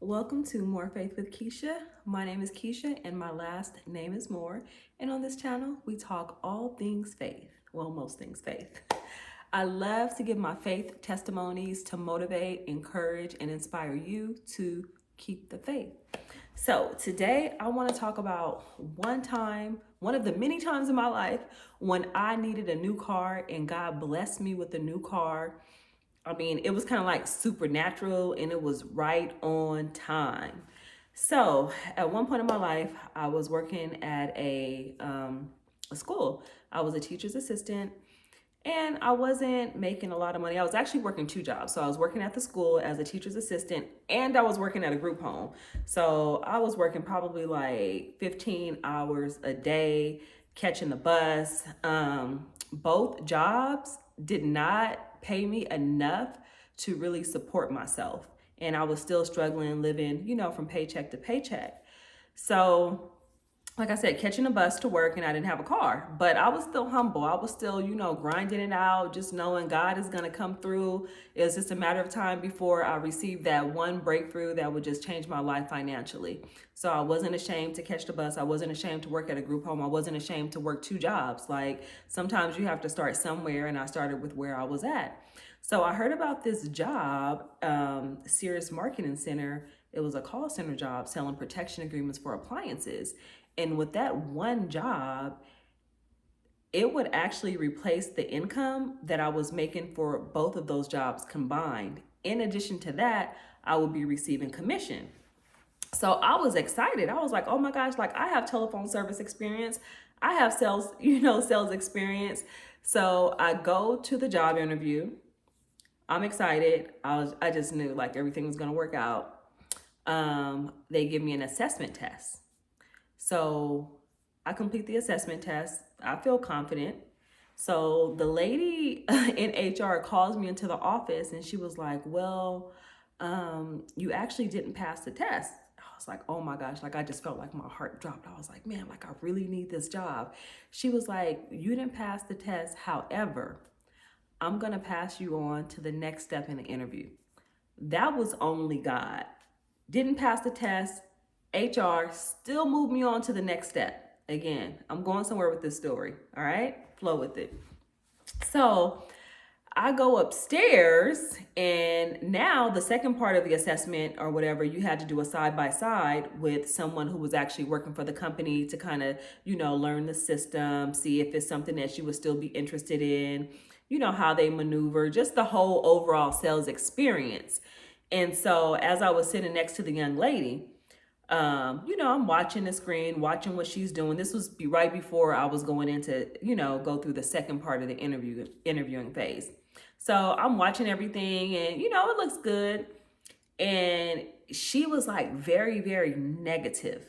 Welcome to More Faith with Keisha. My name is Keisha and my last name is Moore. And on this channel, we talk all things faith. Well, most things faith. I love to give my faith testimonies to motivate, encourage, and inspire you to keep the faith. So today I want to talk about one of the many times in my life when I needed a new car and God blessed me with a new car. I mean, it was kind of like supernatural and it was right on time. So, at one point in my life, I was working at a school. I was a teacher's assistant and I wasn't making a lot of money. I was actually working two jobs. So, I was working at the school as a teacher's assistant and I was working at a group home. So, I was working probably like 15 hours a day, catching the bus. Both jobs did not pay me enough to really support myself. And I was still struggling living, from paycheck to paycheck. So, like I said, catching a bus to work and I didn't have a car, but I was still humble. I was still, grinding it out, just knowing God is going to come through. It was just a matter of time before I received that one breakthrough that would just change my life financially. So I wasn't ashamed to catch the bus. I wasn't ashamed to work at a group home. I wasn't ashamed to work two jobs. Like sometimes you have to start somewhere, and I started with where I was at. So I heard about this job, Sirius Marketing Center. It was a call center job selling protection agreements for appliances. And with that one job, it would actually replace the income that I was making for both of those jobs combined. In addition to that, I would be receiving commission. So I was excited. I was like, oh my gosh, like I have telephone service experience. I have sales, sales experience. So I go to the job interview. I'm excited. I just knew like everything was going to work out. They give me an assessment test. So I complete the assessment test. I feel confident. So the lady in HR calls me into the office and she was like, well, you actually didn't pass the test. I was like, oh my gosh, like I just felt like my heart dropped. I was like, man, like I really need this job. She was like, you didn't pass the test. However, I'm going to pass you on to the next step in the interview. That was only God. Didn't pass the test. HR still moved me on to the next step. Again, I'm going somewhere with this story. All right, flow with it. So I go upstairs, and now the second part of the assessment or whatever, you had to do a side by side with someone who was actually working for the company to kind of, learn the system, see if it's something that you would still be interested in, how they maneuver, just the whole overall sales experience. And so as I was sitting next to the young lady, I'm watching the screen, watching what she's doing. This was right before I was going into, go through the second part of the interviewing phase. So I'm watching everything and, it looks good. And she was like very, very negative.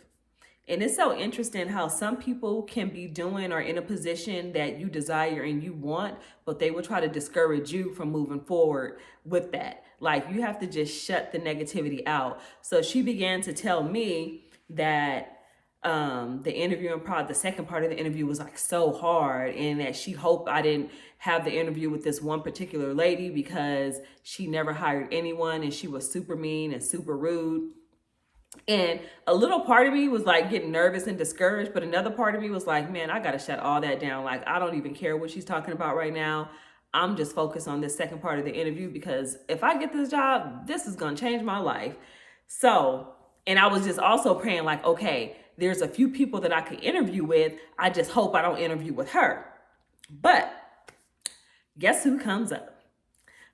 And it's so interesting how some people can be doing or in a position that you desire and you want, but they will try to discourage you from moving forward with that. Like you have to just shut the negativity out. So she began to tell me that the second part of the interview was like so hard, and that she hoped I didn't have the interview with this one particular lady because she never hired anyone and she was super mean and super rude. And a little part of me was like getting nervous and discouraged, but another part of me was like, man, I got to shut all that down. Like, I don't even care what she's talking about right now. I'm just focused on this second part of the interview because if I get this job, this is going to change my life. So, and I was just also praying like, okay, there's a few people that I could interview with. I just hope I don't interview with her. But guess who comes up?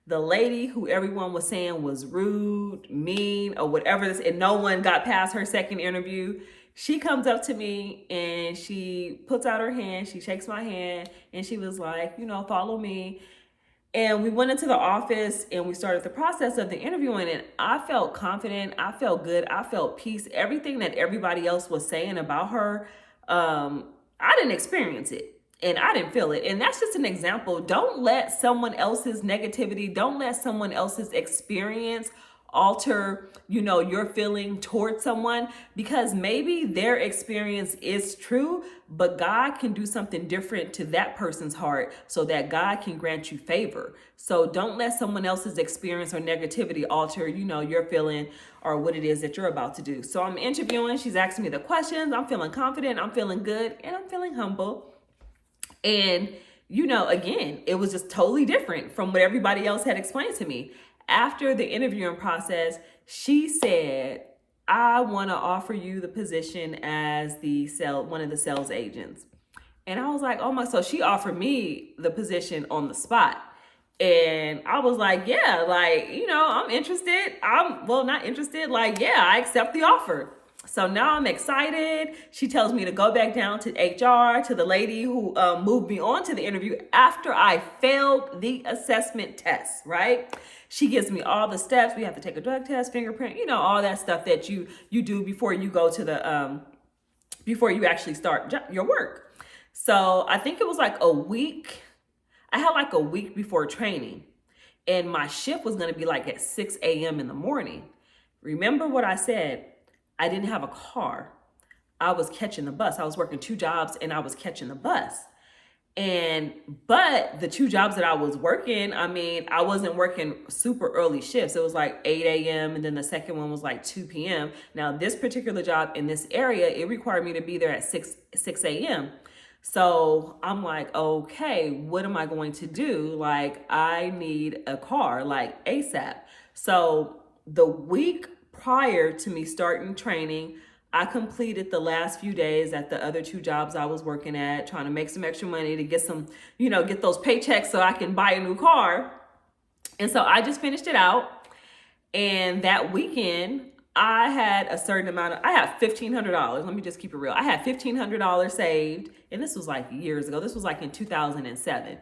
The lady who everyone was saying was rude, mean, or whatever and no one got past her second interview. She comes up to me and she puts out her hand, she shakes my hand, and she was like, follow me. And we went into the office and we started the process of the interviewing, and I felt confident, I felt good, I felt peace. Everything that everybody else was saying about her, I didn't experience it. And I didn't feel it. And that's just an example. Don't let someone else's negativity, don't let someone else's experience alter, your feeling towards someone, because maybe their experience is true, but God can do something different to that person's heart so that God can grant you favor. So don't let someone else's experience or negativity alter, your feeling or what it is that you're about to do. So I'm interviewing, she's asking me the questions, I'm feeling confident, I'm feeling good, and I'm feeling humble. And, again, it was just totally different from what everybody else had explained to me. After the interviewing process, she said, I want to offer you the position as one of the sales agents. And I was like, oh my, so she offered me the position on the spot. And I was like, yeah, I'm interested. Not interested. Yeah, I accept the offer. So now I'm excited. She tells me to go back down to HR, to the lady who moved me on to the interview after I failed the assessment test, right? She gives me all the steps. We have to take a drug test, fingerprint, all that stuff that you do before you go to before you actually start your work. So I think it was like a week. I had like a week before training, and my shift was going to be like at 6 a.m. in the morning. Remember what I said? I didn't have a car. I was catching the bus. I was working 2 jobs and I was catching the bus. But the 2 jobs that I was working, I wasn't working super early shifts. It was like 8 a.m. and then the second one was like 2 p.m. Now this particular job in this area, it required me to be there at 6 a.m. So I'm like, okay, what am I going to do? I need a car, ASAP. So the week prior to me starting training, I completed the last few days at the other 2 jobs I was working at, trying to make some extra money to get some, get those paychecks so I can buy a new car. And so I just finished it out. And that weekend, I had a certain amount I had $1,500. Let me just keep it real. I had $1,500 saved. And this was like years ago. This was like in 2007.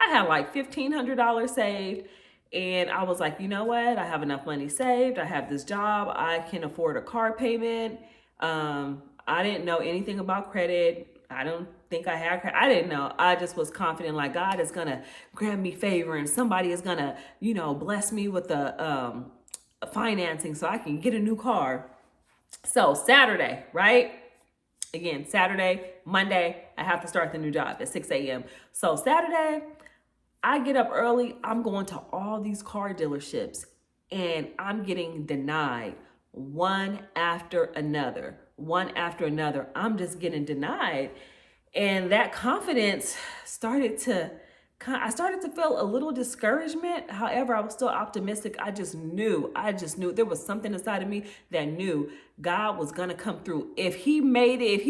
I had like $1,500 saved. And I was like, you know what? I have enough money saved. I have this job. I can afford a car payment. I didn't know anything about credit. I don't think I had credit. I didn't know. I just was confident God is going to grant me favor and somebody is going to, bless me with the financing so I can get a new car. So Saturday, right? Again, Saturday, Monday, I have to start the new job at 6 a.m. So Saturday, I get up early. I'm going to all these car dealerships and I'm getting denied one after another. I'm just getting denied. And that confidence I started to feel a little discouragement. However, I was still optimistic. I just knew there was something inside of me that knew God was going to come through. If he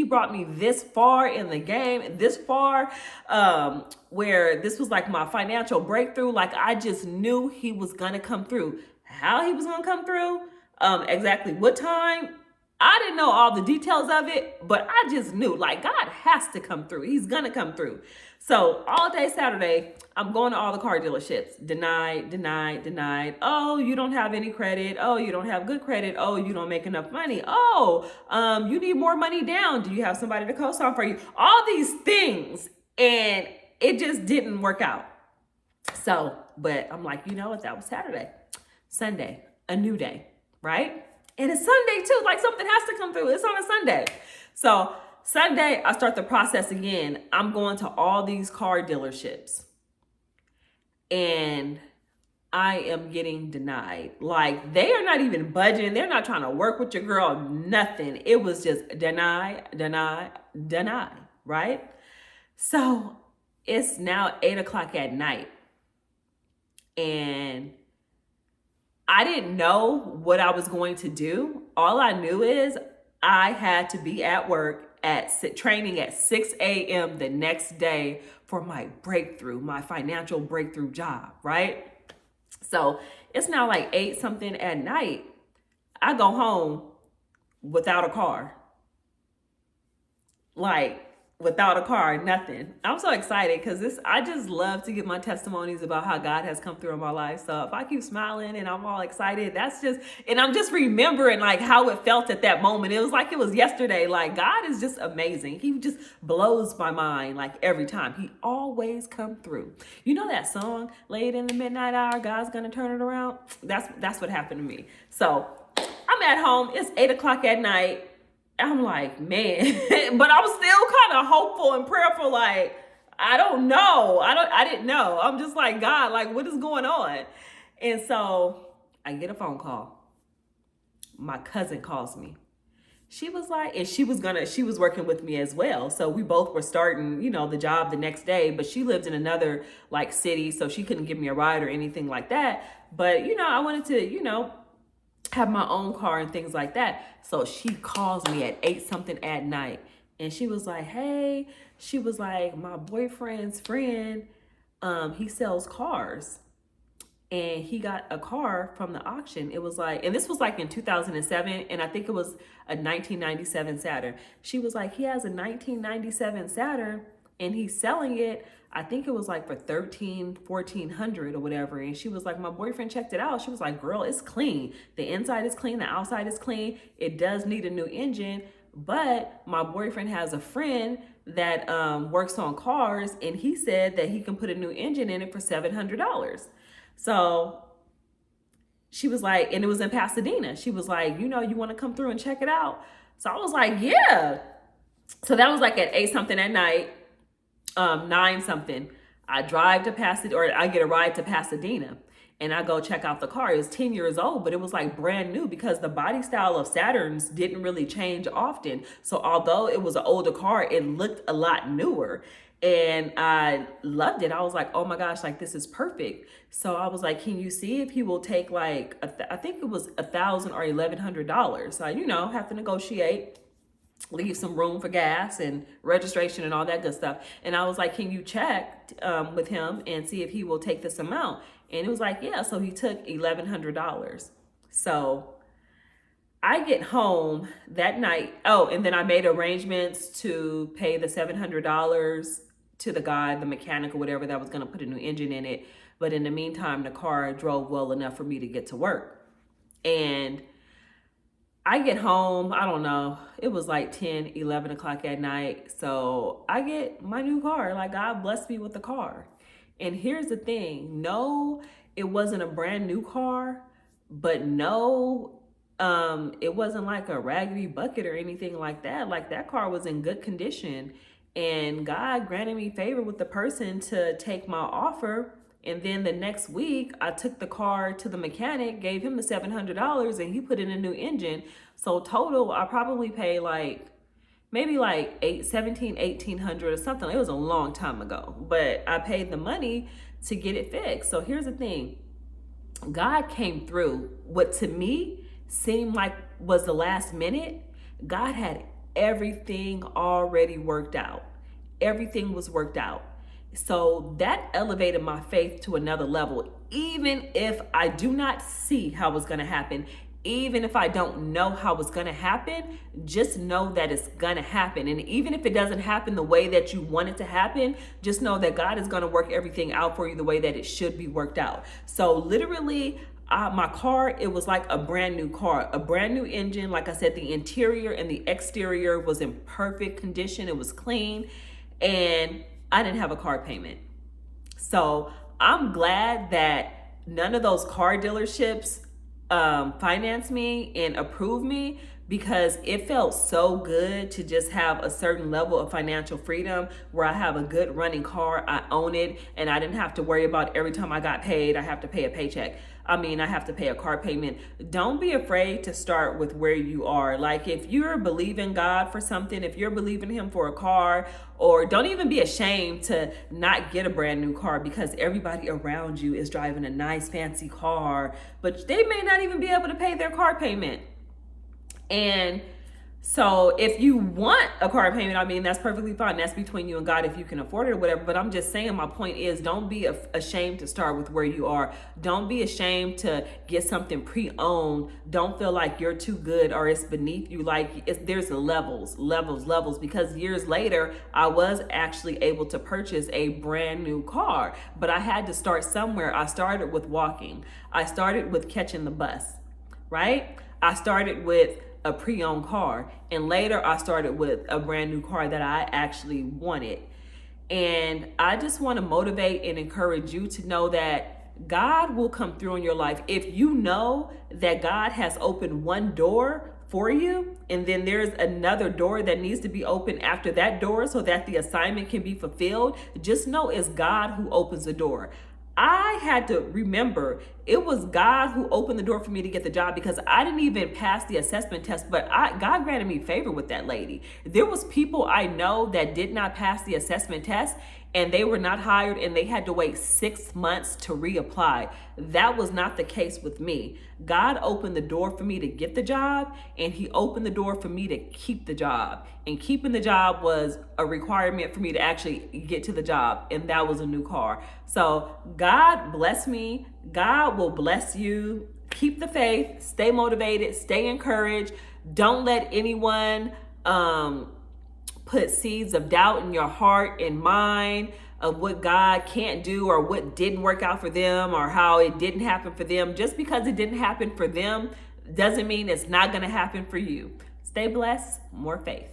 brought me this far in the game, this far, where this was like my financial breakthrough, I just knew he was going to come through. How he was going to come through, exactly what time, I didn't know all the details of it, but I just knew God has to come through. He's going to come through. So all day Saturday, I'm going to all the car dealerships. Denied. Oh, you don't have any credit. Oh, you don't have good credit. Oh, you don't make enough money. Oh, you need more money down. Do you have somebody to co-sign for you? All these things. And it just didn't work out. So, but I'm like, you know what? That was Saturday. Sunday, a new day, right? And it's Sunday too, something has to come through. It's on a Sunday. So Sunday, I start the process again. I'm going to all these car dealerships and I am getting denied. They are not even budging. They're not trying to work with your girl, nothing. It was just deny, right? So it's now 8:00 at night and I didn't know what I was going to do. All I knew is I had to be at work training at 6 a.m. the next day for my financial breakthrough job, right? So it's now 8 something at night. I go home without a car. without a car, nothing. I'm so excited because I just love to give my testimonies about how God has come through in my life. So if I keep smiling and I'm all excited, and I'm just remembering like how it felt at that moment. It was like it was yesterday. Like God is just amazing. He just blows my mind like every time. He always come through. You know that song, Late in the Midnight Hour, God's gonna turn it around? That's what happened to me. So I'm at home, it's 8 o'clock at night. I'm like, man, but I'm still kind of hopeful and prayerful. Like, I don't know. I didn't know. I'm just like, God, like, what is going on? And so I get a phone call. My cousin calls me. She was like, and she was working with me as well. So we both were starting, the job the next day, but she lived in another like city. So she couldn't give me a ride or anything like that. But, I wanted to, have my own car and things like that. So she calls me at 8 something at night. And she was like, hey, she was like, my boyfriend's friend, he sells cars. And he got a car from the auction. It was like, and this was like in 2007. And I think it was a 1997 Saturn. She was like, he has a 1997 Saturn and he's selling it. I think it was like for $1,400 or whatever. And she was like, my boyfriend checked it out. She was like, girl, it's clean. The inside is clean. The outside is clean. It does need a new engine. But my boyfriend has a friend that works on cars. And he said that he can put a new engine in it for $700. So she was like, and it was in Pasadena. She was like, you want to come through and check it out? So I was like, yeah. So that was like at 8 something at night. 9 something, I drive to Pasadena, or I get a ride to Pasadena and I go check out the car. It was 10 years old, but it was like brand new because the body style of Saturns didn't really change often. So although it was an older car, it looked a lot newer and I loved it. I was like, oh my gosh, like this is perfect. So I was like, can you see if he will take like, I think it was $1,000 or $1,100. So, have to negotiate, leave some room for gas and registration and all that good stuff. And I was like, can you check with him and see if he will take this amount? And it was like, yeah. So he took $1,100. So I get home that night. Oh, and then I made arrangements to pay the $700 to the guy, the mechanic or whatever that was going to put a new engine in it. But in the meantime, the car drove well enough for me to get to work. And I get home, I don't know, it was like 10, 11 o'clock at night. So I get my new car, like God blessed me with the car. And here's the thing, no, it wasn't a brand new car, but no, it wasn't like a raggedy bucket or anything like that. Like that car was in good condition. And God granted me favor with the person to take my offer. And then the next week, I took the car to the mechanic, gave him the $700, and he put in a new engine. So total, I probably paid maybe like $1,800 or something. It was a long time ago, but I paid the money to get it fixed. So here's the thing. God came through. What to me seemed like was the last minute, God had everything already worked out. Everything was worked out. So that elevated my faith to another level. Even if I do not see how it's going to happen, even if I don't know how it's going to happen, just know that it's going to happen. And even if it doesn't happen the way that you want it to happen, just know that God is going to work everything out for you the way that it should be worked out. So literally, my car, it was like a brand new car, a brand new engine. Like I said, the interior and the exterior was in perfect condition. It was clean. And I didn't have a car payment. So I'm glad that none of those car dealerships financed me and approved me, because it felt so good to just have a certain level of financial freedom where I have a good running car, I own it, and I didn't have to worry about every time I got paid, I have to pay a paycheck. I have to pay a car payment. Don't be afraid to start with where you are. Like if you're believing God for something, if you're believing him for a car, or don't even be ashamed to not get a brand new car because everybody around you is driving a nice fancy car, but they may not even be able to pay their car payment. And So if you want a car payment, I mean, that's perfectly fine. That's between you and God if you can afford it or whatever. But I'm just saying, my point is, don't be ashamed to start with where you are. Don't be ashamed to get something pre-owned. Don't feel like you're too good or it's beneath you. There's levels. Because years later, I was actually able to purchase a brand new car. But I had to start somewhere. I started with walking. I started with catching the bus, right? I started with a pre-owned car, and later I started with a brand new car that I actually wanted. And I just want to motivate and encourage you to know that God will come through in your life. If you know that God has opened one door for you, and then there's another door that needs to be opened after that door so that the assignment can be fulfilled, just know it's God who opens the door. I had to remember it was God who opened the door for me to get the job, because I didn't even pass the assessment test, but God granted me favor with that lady. There was people I know that did not pass the assessment test, and they were not hired, and they had to wait 6 months to reapply. That was not the case with me. God opened the door for me to get the job, and he opened the door for me to keep the job. And keeping the job was a requirement for me to actually get to the job, and that was a new car. So God bless me. God will bless you. Keep the faith, stay motivated, stay encouraged. Don't let anyone put seeds of doubt in your heart and mind of what God can't do or what didn't work out for them or how it didn't happen for them. Just because it didn't happen for them doesn't mean it's not going to happen for you. Stay blessed, more faith.